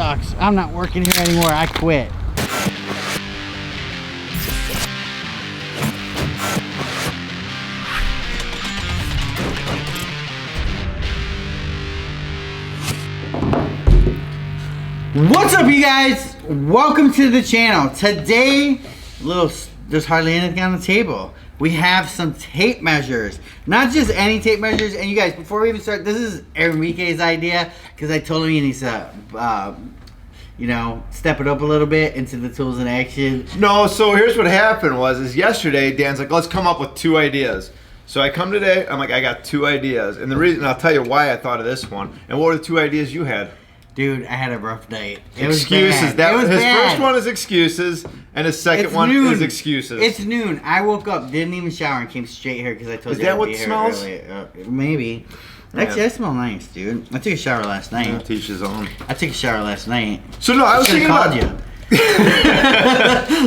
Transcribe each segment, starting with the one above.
sucks. I'm not working here anymore. I quit. What's up, you guys? Welcome to the channel. Today, there's hardly anything on the table. We have some tape measures. Not just any tape measures. And you guys, before we even start, this is Enrique's idea because I told him he needs to, step it up a little bit into the tools in action. No, so here's what happened is yesterday, Dan's like, let's come up with 2 ideas. So I come today, I'm like, I got 2 ideas. And the reason, I'll tell you why I thought of this one. And what were the 2 ideas you had? Dude, I had a rough night. Excuses. His first one is excuses, and his second one is excuses. It's noon. I woke up, didn't even shower, and came straight here because I told you. Is that what smells? Maybe. Actually, I smell nice, dude. I took a shower last night. Teach his own. I took a shower last night. So no, I was thinking about you.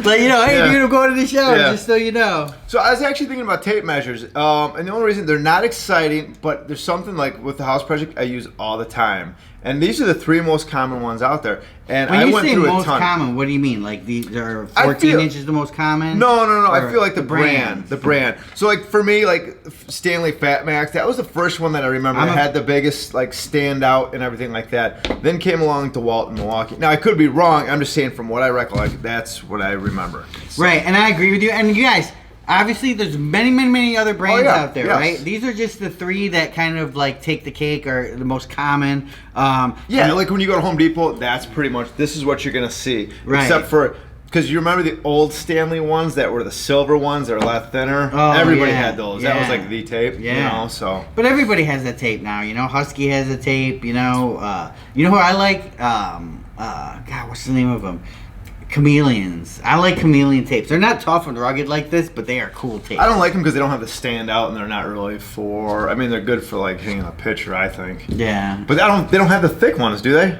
Like, hey, dude, I'm going to the shower, just so you know. So I was actually thinking about tape measures, and the only reason they're not exciting, but there's something like with the house project I use all the time. And these are the 3 most common ones out there. And when I you went say through most a ton. Common, what do you mean? Like these are 14 inches the most common? No. I feel like the brand. So like for me, like Stanley Fat Max, that was the first one that I remember that had the biggest like standout and everything like that. Then came along Dewalt and Milwaukee. Now I could be wrong. I'm just saying from what I recollect, that's what I remember. So. Right, and I agree with you. And you guys, obviously, there's many other brands out there, right? These are just the 3 that kind of like take the cake or the most common. Like when you go to Home Depot, that's pretty much, this is what you're going to see. Right. Except for, because you remember the old Stanley ones that were the silver ones that were a lot thinner? Oh, everybody had those. That was like the tape, so. But everybody has that tape now, Husky has a tape, you know who I like? God, what's the name of them? Chameleons. I like chameleon tapes. They're not tough and rugged like this, but they are cool tapes. I don't like them because they don't have the stand out, and they're not really for. I mean, they're good for like hanging a picture, I think. Yeah. But they don't have the thick ones, do they?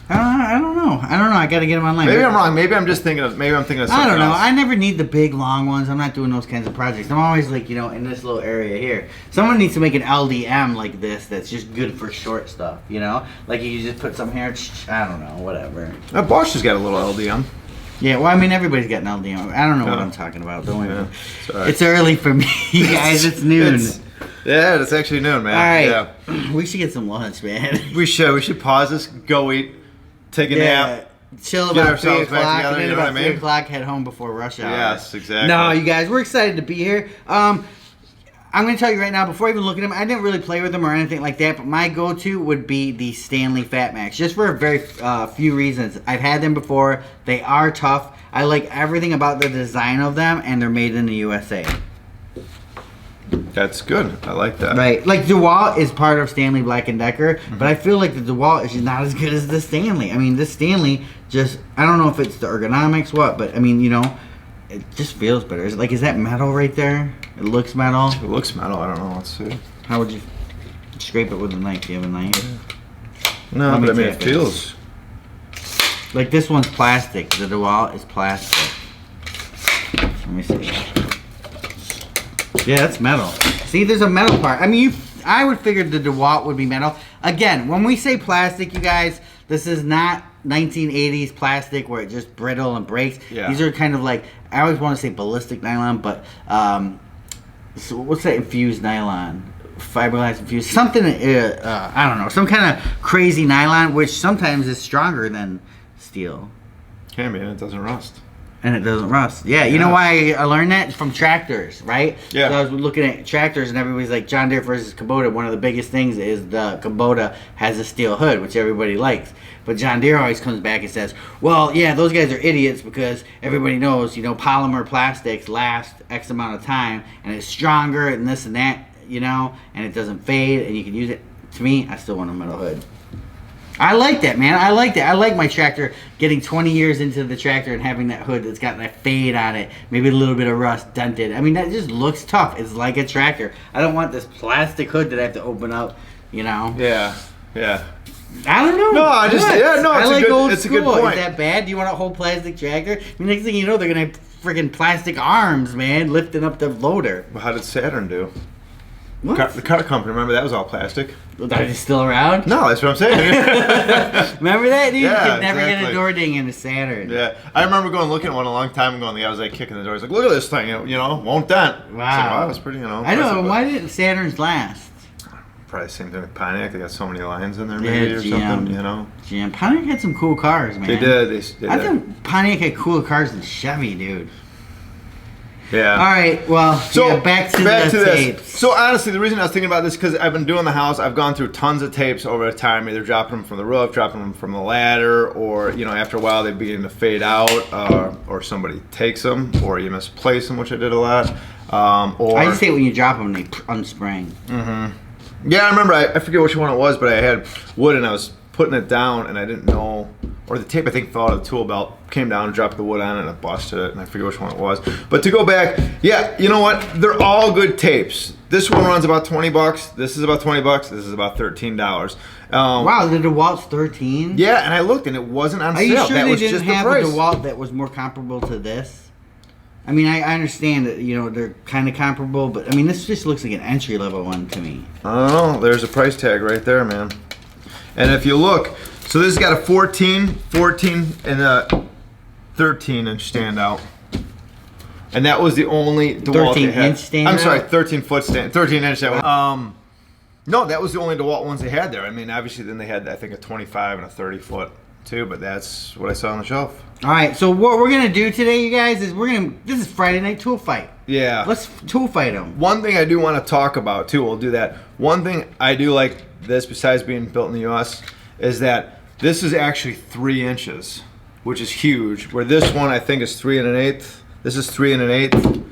I don't know. I got to get them online. Maybe I'm wrong. Maybe I'm thinking of something else. I don't know. I never need the big long ones. I'm not doing those kinds of projects. I'm always like, in this little area here. Someone needs to make an LDM like this that's just good for short stuff, Like you just put some here, I don't know, whatever. Bosch has got a little LDM. Yeah, well, I mean, everybody's got an LDM. I don't know what I'm talking about. Don't worry. It's early for me, you guys. It's noon. It's actually noon, man. All right. Yeah. We should get some lunch, man. We should pause this, go eat, take a nap. Chill about 3 o'clock, and then about 3 o'clock, head home before rush hour. Yes, exactly. No, you guys, we're excited to be here. I'm going to tell you right now, before I even look at them, I didn't really play with them or anything like that, but my go-to would be the Stanley Fat Max, just for a very few reasons. I've had them before. They are tough. I like everything about the design of them, and they're made in the USA. That's good. I like that. Right. Like, Dewalt is part of Stanley Black & Decker, but I feel like the Dewalt is just not as good as the Stanley. I mean, this Stanley just, I don't know if it's the ergonomics, but, I mean, it just feels better. Is that metal right there? It looks metal. It looks metal. I don't know. Let's see. How would you scrape it with a knife? Do you have a knife? No, but I mean, it feels. Like this one's plastic. The Dewalt is plastic. Let me see. Yeah, that's metal. See, there's a metal part. I mean, I would figure the Dewalt would be metal. Again, when we say plastic, you guys, this is not 1980s plastic where it just brittle and breaks. Yeah. These are kind of like, I always want to say ballistic nylon, but so what's that infused nylon? Fiberglass infused, something, I don't know, some kind of crazy nylon, which sometimes is stronger than steel. Can be, and it doesn't rust. And it doesn't rust. Yeah, you know why I learned that? From tractors, right? Yeah. So I was looking at tractors, and everybody's like, John Deere versus Kubota. One of the biggest things is the Kubota has a steel hood, which everybody likes. But John Deere always comes back and says, well, yeah, those guys are idiots because everybody knows, polymer plastics last X amount of time, and it's stronger and this and that, and it doesn't fade, and you can use it. To me, I still want a metal hood. I like that, man. I like that. I like my tractor getting 20 years into the tractor and having that hood that's got that fade on it. Maybe a little bit of rust dented. I mean, that just looks tough. It's like a tractor. I don't want this plastic hood that I have to open up, Yeah. I don't know. No, I just, it's a good point. Is that bad? Do you want a whole plastic tractor? I mean, next thing you know, they're going to have freaking plastic arms, man, lifting up the loader. Well, how did Saturn do? What? The car company, remember that was all plastic? Are they still around? No, that's what I'm saying. Remember that, dude? Yeah, you could never get a exactly. door ding in a Saturn. Yeah, I remember going looking at one a long time ago, and the guy was like kicking the door. He's like, "Look at this thing, won't dent." Wow, I was like, wow, that's pretty, I know. Why didn't Saturns last? Probably the same thing with Pontiac. They got so many lines in there, maybe, or something. GM. Pontiac had some cool cars, man. They did. I think Pontiac had cooler cars than Chevy, dude. Yeah. All right. Well, so back to the tapes. So honestly, the reason I was thinking about this because I've been doing the house. I've gone through tons of tapes over the time, either dropping them from the roof, dropping them from the ladder, or after a while they begin to fade out, or somebody takes them, or you misplace them, which I did a lot. Or I just hate when you drop them and they unspring. Mm-hmm. Yeah, I remember. I forget which one it was, but I had wood and I was putting it down, and I didn't know. Or the tape, I think, fell out of the tool belt, came down, dropped the wood on it, and I busted it, and I forget which one it was. But to go back, yeah, you know what? They're all good tapes. This one runs about $20. This is about $20. This is about $13. Wow, the Dewalt's 13. Yeah, and I looked, and it wasn't on sale. Are you sure that they was didn't just have the a price. Dewalt that was more comparable to this? I mean, I understand that they're kind of comparable, but I mean, this just looks like an entry level one to me. Oh, there's a price tag right there, man. And if you look. So this has got a 14, and a 13-inch standout. And that was the only DeWalt they had. 13-inch standout? I'm sorry, 13-foot stand, 13-inch that one. No, that was the only DeWalt ones they had there. I mean, obviously then they had, I think, a 25 and a 30-foot too, but that's what I saw on the shelf. All right, so what we're going to do today, you guys, is this is Friday Night Tool Fight. Yeah. Let's tool fight them. One thing I do want to talk about too, we'll do that. One thing I do like this, besides being built in the U.S., is that this is actually 3 inches, which is huge. Where this one I think is 3 1/8. This is 3 1/8.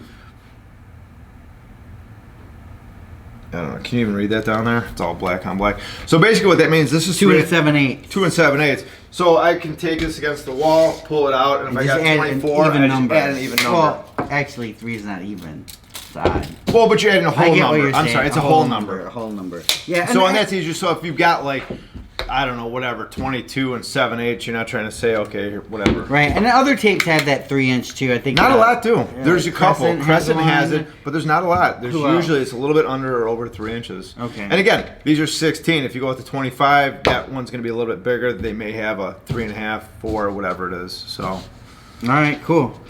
I don't know. Can you even read that down there? It's all black on black. So basically, what that means, this is 2 7/8. 2 7/8. So I can take this against the wall, pull it out, and if I got 24, I just add an even number. Well, actually, 3 is not even. It's odd. Well, but you're adding a whole number. I'm sorry, it's a whole number. A whole number. Yeah. So and that's easier. So if you've got like, I don't know, whatever, 22 and 7/8, you're not trying to say, okay, whatever. Right, and the other tapes had that 3-inch too. I think not a lot too. There's a couple. Crescent has one. it, but there's not a lot. There's usually it's a little bit under or over 3 inches. Okay. And again, these are 16. If you go with the 25, that one's going to be a little bit bigger. They may have a 3.5, 4, whatever it is. So. All right, cool.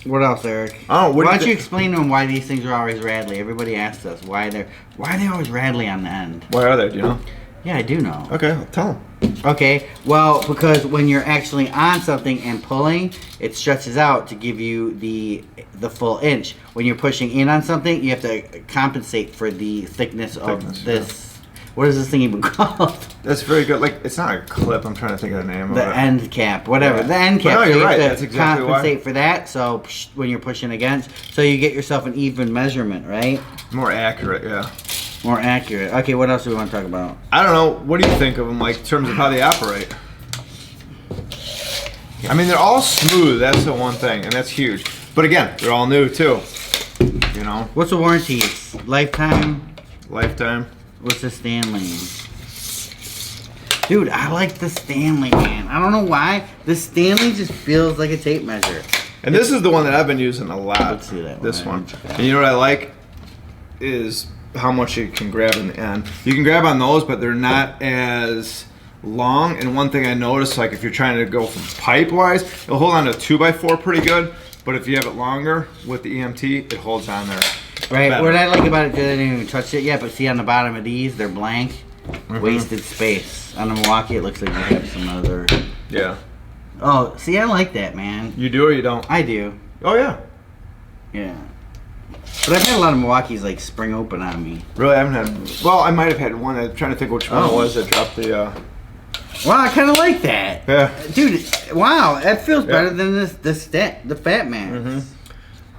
What else, Eric? Oh, why don't you explain to them why these things are always rattly? Everybody asks us why are they always rattly on the end. Why are they? Do you know? Yeah, I do know. Okay, tell them. Okay, well, because when you're actually on something and pulling, it stretches out to give you the full inch. When you're pushing in on something, you have to compensate for the thickness of this. Yeah. What is this thing even called? That's very good. Like, it's not a clip. I'm trying to think of the name of it. The end cap, whatever. Yeah. The end cap. No, you're right. You have That's to exactly compensate why. for that. So when you're pushing against, so you get yourself an even measurement, right? More accurate, yeah. More accurate. Okay, what else do we want to talk about? I don't know. What do you think of them, like, in terms of how they operate? I mean, they're all smooth. That's the one thing, and that's huge. But again, they're all new, too. You know? What's the warranties? Lifetime? Lifetime. What's the Stanley? Dude, I like the Stanley, man. I don't know why. The Stanley just feels like a tape measure. And this is the one that I've been using a lot. Let's see that one. This one. And you know what I like? Is how much you can grab in the end. You can grab on those, but they're not as long. And one thing I noticed, like if you're trying to go from pipe-wise, it'll hold on to a 2x4 pretty good. But if you have it longer with the EMT, it holds on there. Right. Better. What I like about it, I didn't even touch it yet, but see on the bottom of these, they're blank. Wasted space. On the Milwaukee, it looks like you have some other. Yeah. Oh, see, I like that, man. You do or you don't? I do. Oh, yeah. Yeah. But I've had a lot of Milwaukee's like spring open on me. Really, I haven't had. Well, I might have had one. I'm trying to think which one it was that dropped the. Wow, I kind of like that. Yeah. Dude, wow, that feels better than the Fat Man.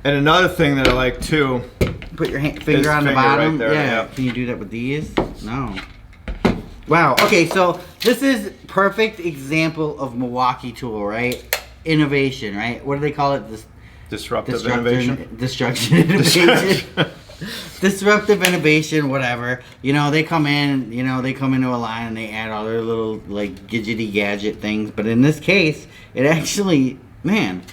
And another thing that I like too. Put your finger on the bottom. Right there, yeah. Can you do that with these? No. Wow. Okay, so this is perfect example of Milwaukee tool, right? Innovation, right? What do they call it? Disruptive innovation. Destruction innovation. Disruptive innovation, whatever. You know, they come in, they come into a line and they add all their little like gadgety gadget things. But in this case, it actually, man,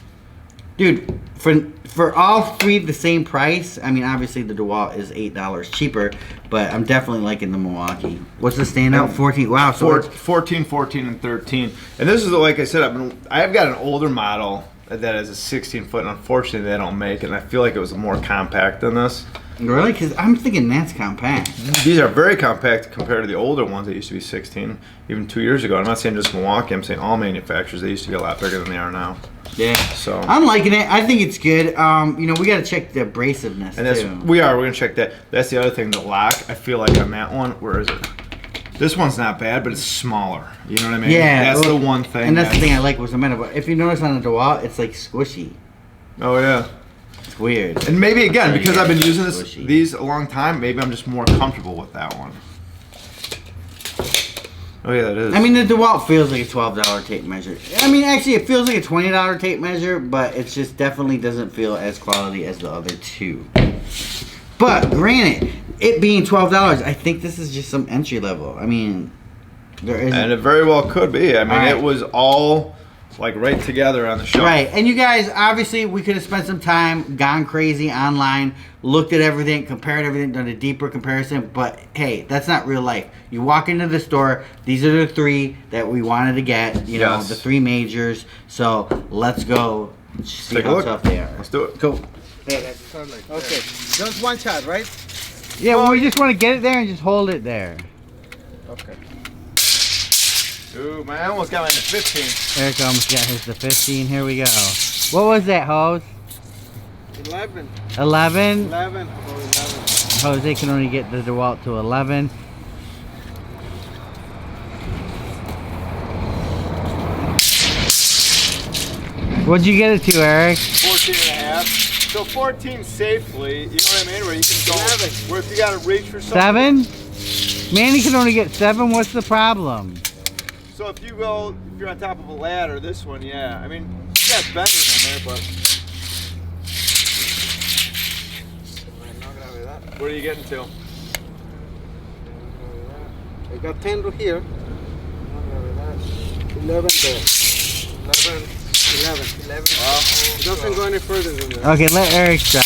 dude, For all three the same price. I mean, obviously the Dewalt is $8 cheaper, but I'm definitely liking the Milwaukee. What's the standout? 14. Wow, so 14, 14, and 13. And this is like I said, I've got an older model that is a 16-foot, and unfortunately they don't make it. And I feel like it was more compact than this. Really? Because I'm thinking that's compact. These are very compact compared to the older ones that used to be 16, even 2 years ago. I'm not saying just Milwaukee. I'm saying all manufacturers. They used to be a lot bigger than they are now. Yeah. So I'm liking it. I think it's good. You know, we got to check the abrasiveness and that's, too. We're gonna check that. That's the other thing. The lock. I feel like on that one. Where is it? This one's not bad, but it's smaller. You know what I mean? Yeah. That's the one thing. And that's the thing I like with the minute. But if you notice on the Dewalt, it's like squishy. Oh yeah. It's weird. And maybe again because I've been using these a long time. Maybe I'm just more comfortable with that one. Oh yeah, that is. I mean, the Dewalt feels like a $12 tape measure. I mean, actually, it feels like a $20 tape measure, but it just definitely doesn't feel as quality as the other two. But granted, it being $12, I think this is just some entry level. I mean, there is, and it very well could be. I mean, it was all like right together on the shelf. Right, and you guys, obviously, we could have spent some time, gone crazy online, looked at everything, compared everything, done a deeper comparison, but hey, that's not real life. You walk into the store, these are the three that we wanted to get, you know, the three majors, so let's go see how tough they are. Let's do it. Cool. Okay, just one shot, right? Yeah, well, we just want to get it there and just hold it there. Okay. Ooh, man, I almost got mine to 15. Eric almost got his to 15. Here we go. What was that, Hose? 11. 11? 11. Jose can only get the Dewalt to 11. What'd you get it to, Eric? 14 and a half. So 14 safely, you know what I mean? Where you can go, where if you gotta reach for something. 7? Manny can only get 7. What's the problem? So if you're on top of a ladder, this one, yeah. I mean, you got bending in there, but. What are you getting to? I got 10 here. 11 there. 11. It doesn't go any further than that. Okay, let Eric try.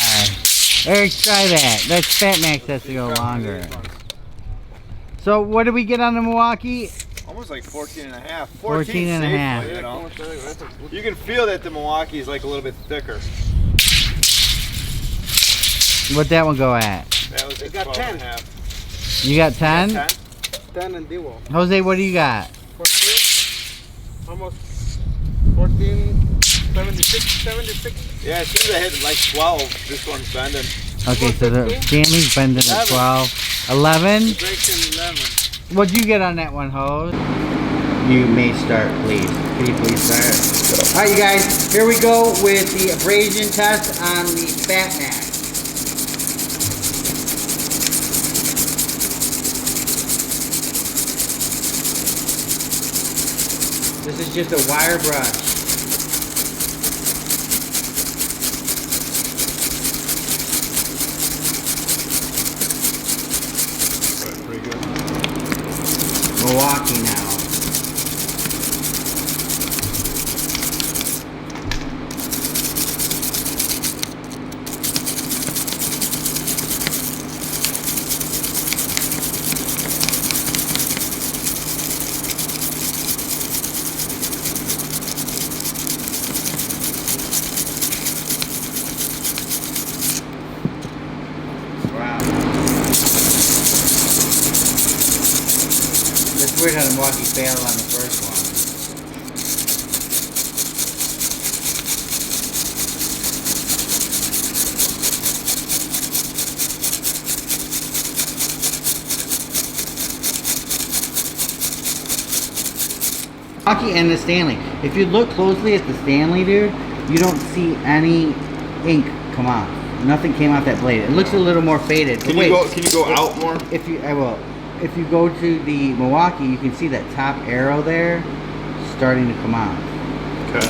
Eric, try that. That's Fat Max has to go longer. So what did we get on the Milwaukee? Almost like 14 and a half. 14 and a half. You know? You can feel that the Milwaukee is like a little bit thicker. What'd that one go at? That was I got 10. And a half. You got 10? 10 and Dewalt. Jose, what do you got? 14. Almost 14, 76. Yeah, as soon as I hit like 12, this one's bending. Okay, so the Stanley's bending at 12. 11? Breaks in 11. What'd you get on that one, Hose? You may start, please. Can you please start? Alright, you guys, here we go with the abrasion test on the Fat Max. This is just a wire brush. Pretty good. Milwaukee now. It's weird how the Milwaukee failed on the first one. Milwaukee and the Stanley. If you look closely at the Stanley, dude, you don't see any ink come off. Nothing came off that blade. It looks a little more faded. Can you go out more? If you, I will. If you go to the Milwaukee, you can see that top arrow there starting to come off. Okay.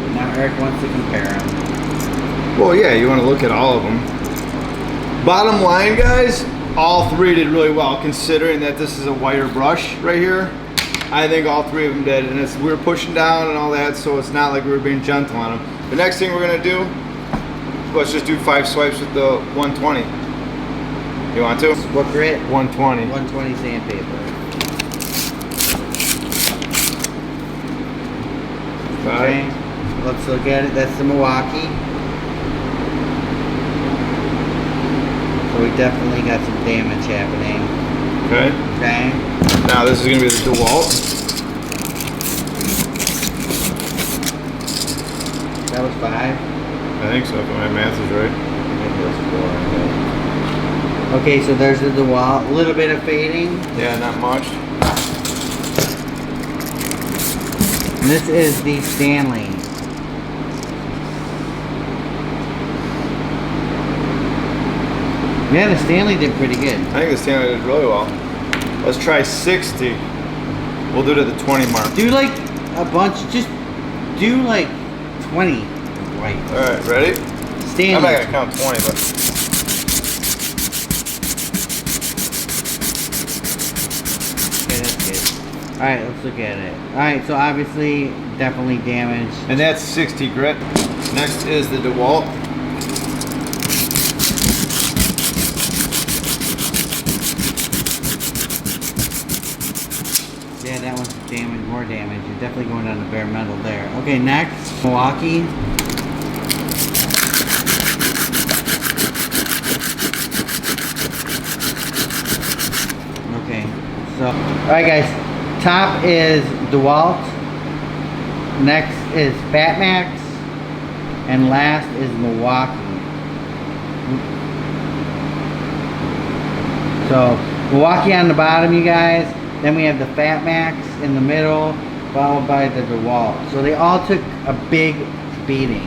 But now Eric wants to compare them. Well, yeah, you want to look at all of them. Bottom line, guys, all three did really well, considering that this is a wire brush right here. I think all three of them did, and we were pushing down and all that, so it's not like we were being gentle on them. The next thing we're gonna do, let's just do 5 swipes with the 120. You want to? What grit? 120. 120 sandpaper. Okay, let's look at it. That's the Milwaukee. So we definitely got some damage happening. Okay. Okay. Now this is gonna be the Dewalt. That was 5. I think so, if my math is right. Maybe it was 4. Okay, so there's the Dewalt. A little bit of fading. Yeah, not much. And this is the Stanley. Yeah, the Stanley did pretty good. I think the Stanley did really well. Let's try 60. We'll do it at the 20 mark. Do like a bunch, just do like 20. Right. Alright, ready? Stanley. I'm not gonna count 20, but. Okay, that's good. Alright, let's look at it. Alright, so obviously, definitely damaged. And that's 60 grit. Next is the Dewalt. Yeah, that one's damaged, more damage. You're definitely going down to bare metal there. Okay, next, Milwaukee. Okay, so, alright guys, top is Dewalt, next is Fat Max, and last is Milwaukee. So, Milwaukee on the bottom, you guys. Then we have the Fat Max in the middle, followed by the Dewalt. So they all took a big beating.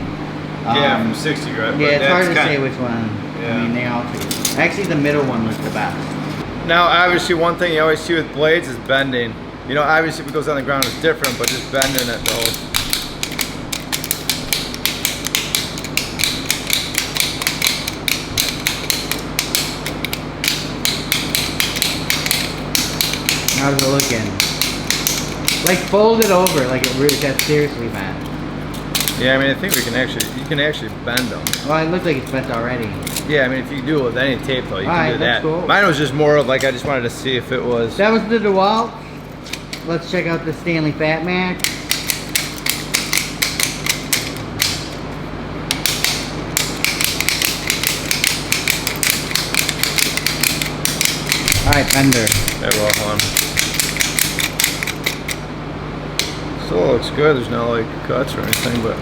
Yeah, from 60 grit. Yeah, it's hard to say which one. Yeah. I mean, they all took it. Actually, the middle one was the best. Now, obviously, one thing you always see with blades is bending. You know, obviously, if it goes on the ground, it's different, but just bending it, though. How's it looking? Like fold it over, like it really got seriously bent. Yeah, I mean, I think you can actually bend them. Well, it looks like it's bent already. Yeah, I mean, if you do it with any tape, though, you can do that. Cool. Mine was just more of like, I just wanted to see if it was. That was the Dewalt. Let's check out the Stanley Fat Max. Alright, bender. Yeah, well, hold on. Still looks good. There's no like cuts or anything, but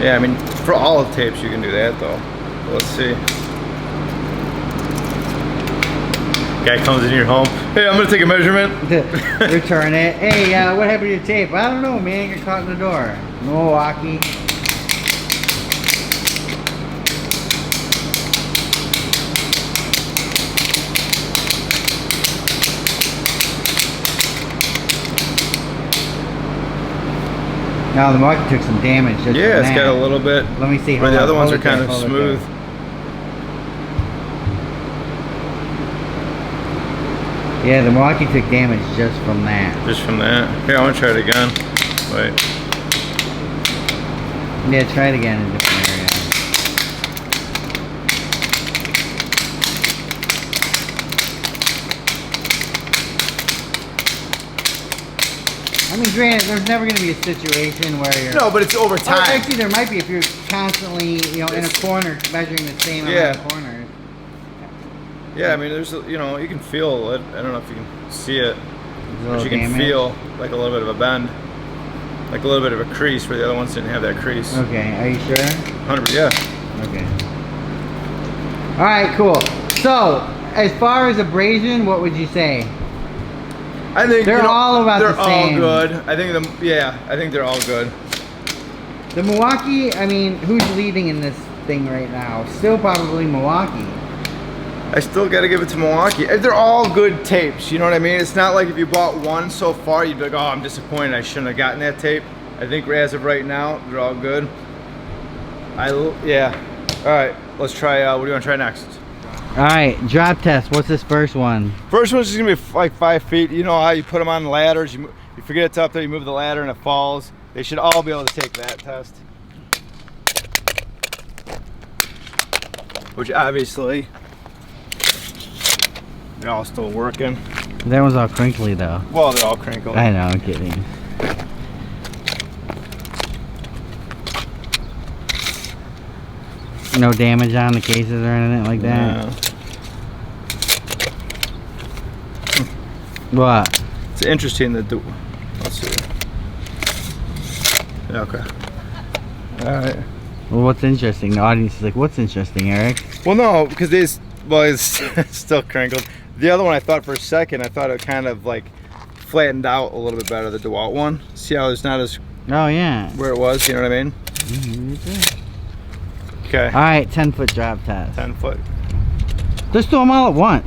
yeah, I mean, for all the tapes you can do that though. But let's see. Guy comes in your home. Hey, I'm gonna take a measurement. Return it. Hey, what happened to your tape? I don't know, man. Got caught in the door. Milwaukee. Now the Milwaukee took some damage. Yeah, it's got a little bit. Let me see. Where the other ones are kind of smooth. Yeah, the Milwaukee took damage just from that. Just from that? Here, I want to try it again. Wait. Yeah, try it again in a different area. I mean, granted, there's never going to be a situation where you're... No, but it's over time. Actually, there might be if you're constantly, you know, in a corner measuring the same amount of corners. Yeah, I mean, there's, you know, you can feel it. I don't know if you can see it, but you can feel like a little bit of a bend, like a little bit of a crease where the other ones didn't have that crease. Okay, are you sure? 100%, yeah. Okay. All right, cool. So, as far as abrasion, what would you say? I think they're all about the same. They're all good. I think I think they're all good. The Milwaukee, I mean, who's leading in this thing right now? Still probably Milwaukee. I still got to give it to Milwaukee. They're all good tapes, you know what I mean? It's not like if you bought one so far, you'd be like, oh, I'm disappointed. I shouldn't have gotten that tape. I think as of right now, they're all good. Yeah. All right, let's try, what do you want to try next? All All right, drop test. What's this first one? First one's just gonna be like 5 feet. You know how you put them on ladders, you forget it's up there, you move the ladder and it falls. They should all be able to take that test. Which obviously, they're all still working. That one's all crinkly though. Well, they're all crinkled. I know, I'm kidding. No damage on the cases or anything like that? No. What? It's interesting that let's see. Yeah, okay. Alright. Well, what's interesting? The audience is like, what's interesting, Eric? Well, no, because it's still crinkled. The other one, I thought for a second, I thought it kind of like flattened out a little bit better, the Dewalt one. See how it's not as Oh, yeah. where it was, you know what I mean? Okay. All right, 10-foot drop test. 10 foot. Just do them all at once.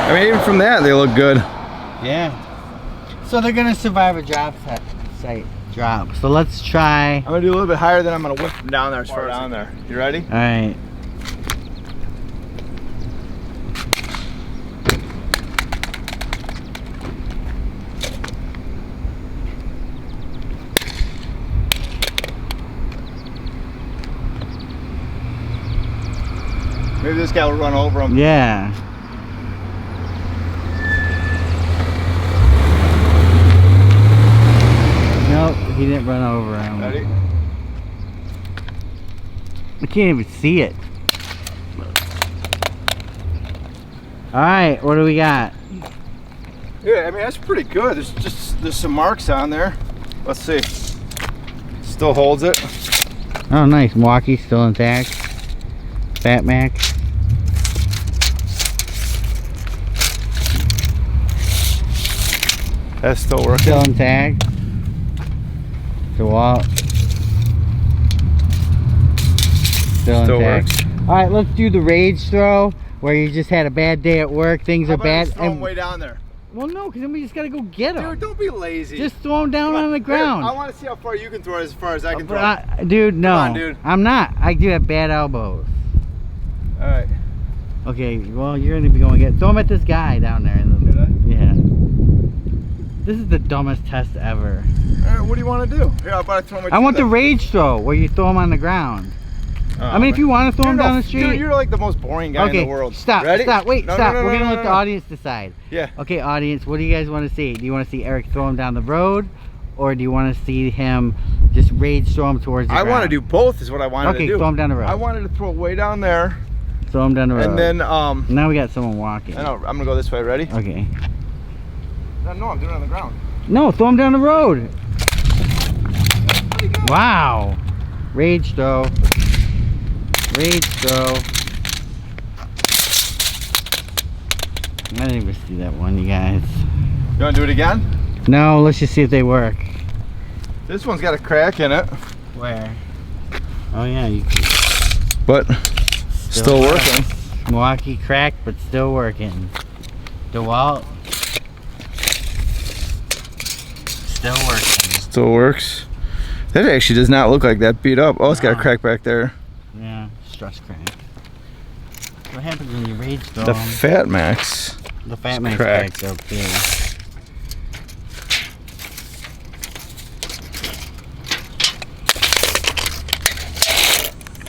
I mean, even from that, they look good. Yeah. So they're gonna survive a drop site drop. So let's try. I'm gonna do a little bit higher, then I'm gonna whip them down there as far down there. You ready? All right. Maybe this guy will run over them. Yeah. Nope, he didn't run over him. Ready? I can't even see it. Alright, what do we got? Yeah, I mean, that's pretty good. There's some marks on there. Let's see. Still holds it. Oh, nice. Milwaukee still intact. Fat Max. That's still working. Still intact. Dewalt. Still intact. Works. Alright, let's do the rage throw where you just had a bad day at work, things are bad. Throw them way down there. Well, no, because then we just gotta go get them. Dude, don't be lazy. Just throw them down on the ground. I want to see how far you can throw it as far as I can throw it. Dude, no. Come on, dude. I'm not. I do have bad elbows. All right. Okay, well, you're gonna be going to get. Throw them at this guy down there. Did I? Yeah. This is the dumbest test ever. All right, what do you want to do? Here, how about I throw them? I want the rage throw where you throw them on the ground. I mean, if you want to throw them down the street. Dude, you're like the most boring guy in the world. Stop. Ready? Stop. Wait. No, Stop. no, no, We're gonna no, let the audience decide. Yeah. Okay, audience. What do you guys want to see? Do you want to see Eric throw him down the road, or do you want to see him just rage throw him towards the ground? I want to do both. Is what I wanted to do. Okay, throw him down the road. I wanted to throw it way down there. Throw him down the road. And then now we got someone walking. I know. I'm gonna go this way. Ready? Okay. No, I'm doing it on the ground. No, throw him down the road. Wow. Rage throw. Rage throw. I didn't even see that one, you guys. You want to do it again? No, let's just see if they work. This one's got a crack in it. Where? Oh yeah, but still working. Milwaukee cracked, but still working. Dewalt. Still working. Still works. That actually does not look like that beat up. Oh, it's got a crack back there. Yeah, stress crack. What happens when you rage throw The them? Fat Max. The Fat Max cracked up too.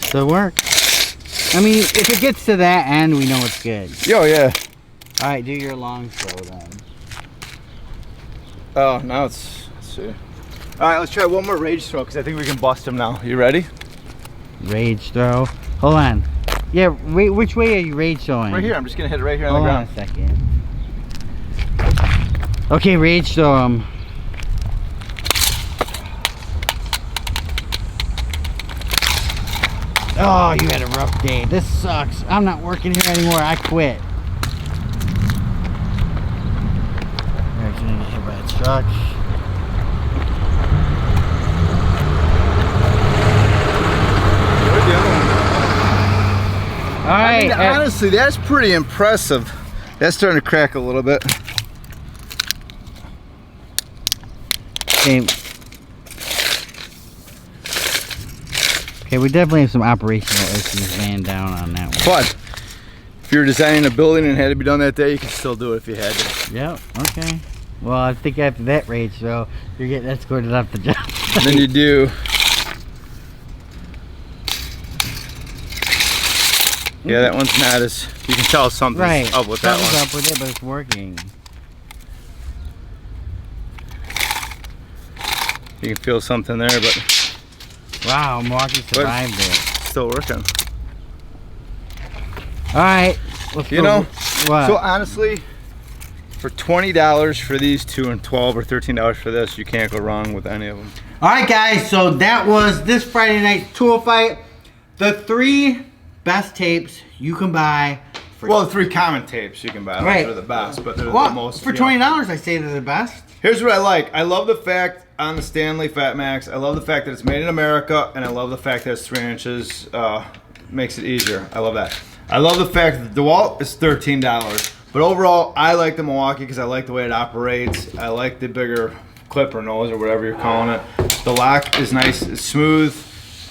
Still work. I mean, if it gets to that end, we know it's good. Oh yeah. All right, do your long throw then. Oh, now let's see. All right, let's try one more rage throw because I think we can bust him now. You ready? Rage throw. Hold on. Yeah, wait, which way are you rage throwing? Right here. I'm just gonna hit it right here on the ground. Hold on a second. Okay, rage throw him. Oh, you had a rough day. This sucks. I'm not working here anymore. I quit. Eric's gonna get hit by a truck. All right, right. I mean, honestly, that's pretty impressive. That's starting to crack a little bit. Okay. Okay, we definitely have some operational issues laying down on that one. But if you're designing a building and it had to be done that day, you can still do it if you had to. Yep. Okay. Well, I think after that rage, so you're getting escorted off the job. Then you do. Yeah, that one's not as. You can tell something's up with that one. Something's up with it, but it's working. You can feel something there, but. Wow, Milwaukee survived it. Still working. All right. You know, what? so honestly, for $20 for these two and $12 or $13 for this, you can't go wrong with any of them. All right, guys. So that was this Friday night tool fight. The 3 best tapes you can buy. Well, the 3 common tapes you can buy. They're the best, but they're the most. For $20, I say they're the best. Here's what I like. I love the fact on the Stanley Fat Max. I love the fact that it's made in America, and I love the fact that it's 3 inches. Makes it easier. I love that. I love the fact that the Dewalt is $13. But overall, I like the Milwaukee because I like the way it operates. I like the bigger clipper nose or whatever you're calling it. The lock is nice. It's smooth.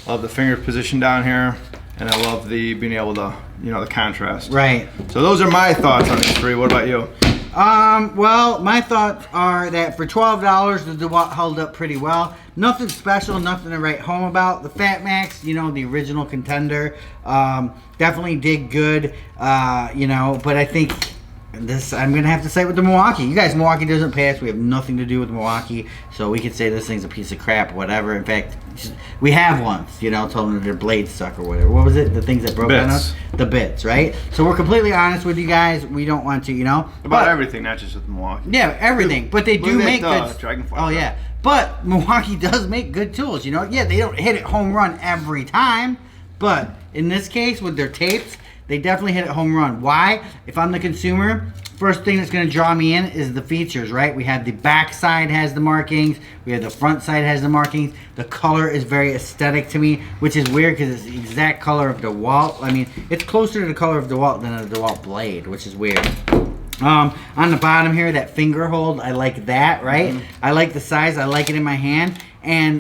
Love the finger position down here. And I love the being able to, you know, the contrast. Right. So those are my thoughts on these 3. What about you? Well, my thoughts are that for $12, the Dewalt held up pretty well. Nothing special, nothing to write home about. The Fat Max, you know, the original contender, definitely did good, you know, but I think this, I'm going to have to say with the Milwaukee. You guys, Milwaukee doesn't pay us. We have nothing to do with Milwaukee, so we could say this thing's a piece of crap, whatever. In fact, we have once, you know, told them that their blades suck or whatever. What was it? The things that broke on us? The bits, right? So we're completely honest with you guys. We don't want to, you know. About everything, not just with Milwaukee. Yeah, everything. But they do make good. Dragonfly. Oh, yeah. But Milwaukee does make good tools, you know. Yeah, they don't hit it home run every time, but in this case with their tapes, they definitely hit it home run. Why? If I'm the consumer, first thing that's going to draw me in is the features, right? We have the back side has the markings. We have the front side has the markings. The color is very aesthetic to me, which is weird because it's the exact color of Dewalt. I mean, it's closer to the color of Dewalt than a Dewalt blade, which is weird. On the bottom here, that finger hold, I like that, right? I like the size. I like it in my hand. And,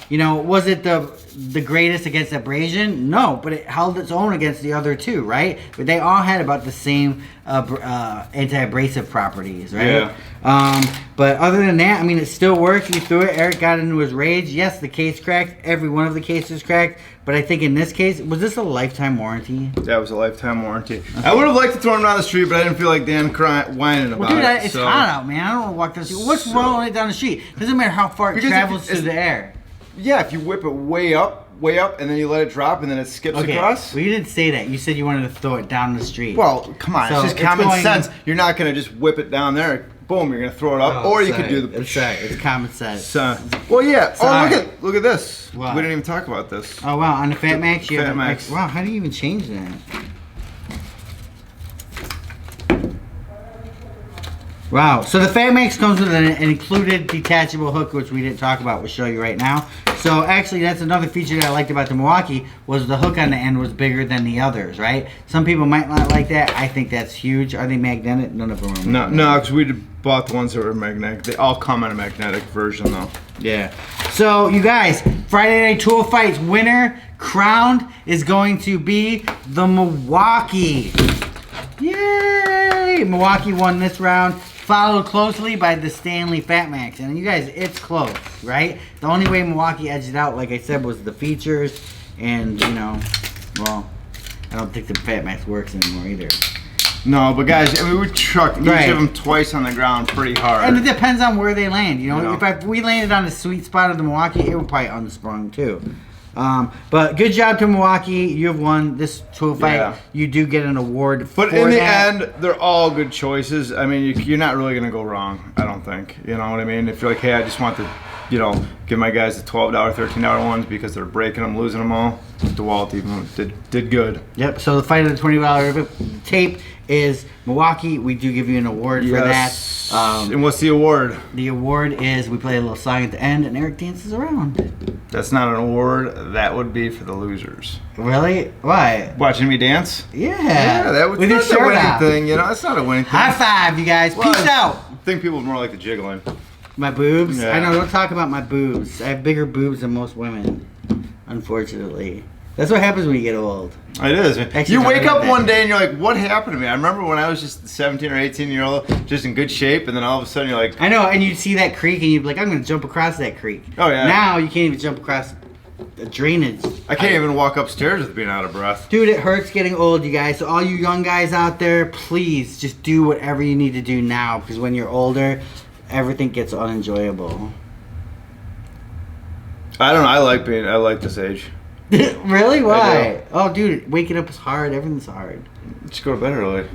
you know, was it the greatest against Abrasion? No, but it held its own against the other 2, right? But they all had about the same anti-abrasive properties, right? Yeah. But other than that, I mean, it still works. We threw it. Eric got into his rage. Yes, the case cracked. Every one of the cases cracked. But I think in this case, was this a lifetime warranty? That was a lifetime warranty. Okay. I would have liked to throw him down the street, but I didn't feel like Dan whining about it. It's hot out, man. I don't want to walk down the street. What's wrong with it down the street? Doesn't matter how far it travels through the air. Yeah, if you whip it way up, and then you let it drop, and then it skips across. Well, you didn't say that. You said you wanted to throw it down the street. Well, come on. So it's just common sense. You're not going to just whip it down there. Boom, you're going to throw it up. Or you could do the... It's common sense. Well, yeah. Oh, look at this. What? We didn't even talk about this. Oh, wow. On the Fat Max, you have Fat Max. Wow, how do you even change that? Wow. So the Fat Max comes with an included detachable hook, which we didn't talk about. We'll show you right now. So actually, that's another feature that I liked about the Milwaukee was the hook on the end was bigger than the others, right? Some people might not like that. I think that's huge. Are they magnetic? None of them are magnetic. No, because we bought the ones that were magnetic. They all come in a magnetic version, though. Yeah. So, you guys, Friday Night Tool Fights winner crowned is going to be the Milwaukee. Yay! Milwaukee won this round. Followed closely by the Stanley Fat Max. And you guys, it's close, right? The only way Milwaukee edged it out, like I said, was the features. And, you know, well, I don't think the Fat Max works anymore either. No, but guys, I mean, we trucked each of them twice on the ground pretty hard. And it depends on where they land. You know, if we landed on the sweet spot of the Milwaukee, it would probably unsprung too. But good job to Milwaukee. You have won this tool fight. Yeah. You do get an award for that. But in the end, they're all good choices. I mean, you're not really going to go wrong, I don't think. You know what I mean? If you're like, hey, I just want the you know, give my guys the $12, $13 ones because they're breaking them, losing them all. Dewalt even did good. Yep. So the fight of the $20 tape is Milwaukee. We do give you an award for that. And what's the award? The award is we play a little song at the end and Eric dances around. That's not an award. That would be for the losers. Really? Why? Watching me dance? Yeah. That would be a winning thing. You know, that's not a winning thing. High five, you guys. Well, Peace out. I think people would more like the jiggling. My boobs? Yeah. I know, don't talk about my boobs. I have bigger boobs than most women, unfortunately. That's what happens when you get old. It is. Actually, you wake up one day and you're like, what happened to me? I remember when I was just 17 or 18-year-old, just in good shape, and then all of a sudden you're like... I know, and you'd see that creek and you'd be like, I'm going to jump across that creek. Oh, yeah. Now you can't even jump across the drainage. I can't even walk upstairs with being out of breath. Dude, it hurts getting old, you guys. So all you young guys out there, please just do whatever you need to do now, because when you're older, everything gets unenjoyable. I don't know. I like this age. Really? Why? Oh, dude, waking up is hard. Everything's hard. Just go to bed early.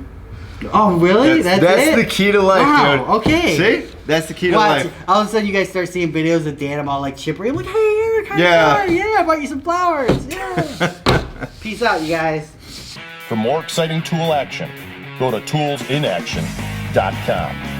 Oh, really? That's it? the key to life, wow, dude. Okay. See? That's the key to life. All of a sudden, you guys start seeing videos of Dan. I'm all like chippery. I'm like, hey, Eric, how you doing? Yeah, I bought you some flowers. Yeah. Peace out, you guys. For more exciting tool action, go to toolsinaction.com.